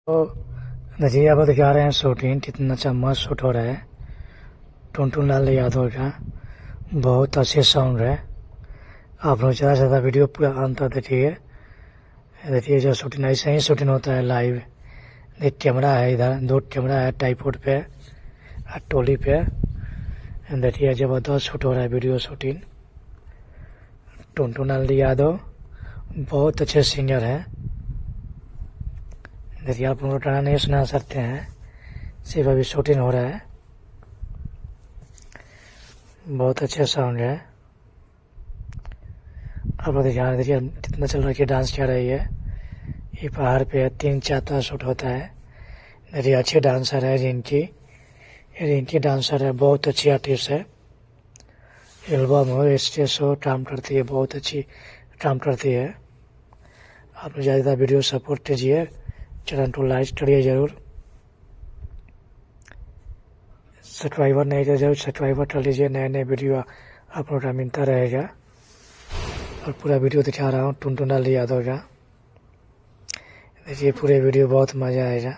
तो देखिए आप दिखा रहे हैं शूटिंग कितना अच्छा मस्त शूट हो रहा है। टुनटुन लाल यादव का बहुत अच्छे साउंड है। आप लोग ज़्यादा से ज़्यादा वीडियो पूरा अंत तक देखिए। देखिए जो शूटिंग ऐसे ही शूटिंग होता है लाइव। एक कैमरा है, इधर 2 कैमरा है ट्राइपॉड पे और ट्रॉली पे। देखिए ज़बरदस्त शूट हो रहा है वीडियो शूटिंग। टुनटुन लाल यादव बहुत अच्छे सिंगर हैं। देखिए आप लोग गाना नहीं सुना सकते हैं, सिर्फ अभी शूटिंग हो रहा है। बहुत अच्छा साउंड है। आप लोग देखिए कितना चल रहा है, डांस कर रही है। ये पहाड़ पे 3-4 तरह शूट होता है। देखिए अच्छे डांसर है रिंकी डांसर है, बहुत अच्छी आर्टिस्ट है। एल्बम हो स्टेज शो काम करती है, बहुत अच्छी काम करती है। आप लोग ज़्यादा वीडियो सपोर्ट कीजिए, चैनल को लाइक करिए ज़रूर। सब्सक्राइबर नहीं तो जरूर सब्सक्राइबर कर लीजिए, नए नए वीडियो आप लोग का मिलता रहेगा। और पूरा वीडियो दिखा रहा हूँ टुनटुन लाल यादव का। देखिए पूरे वीडियो बहुत मज़ा आएगा।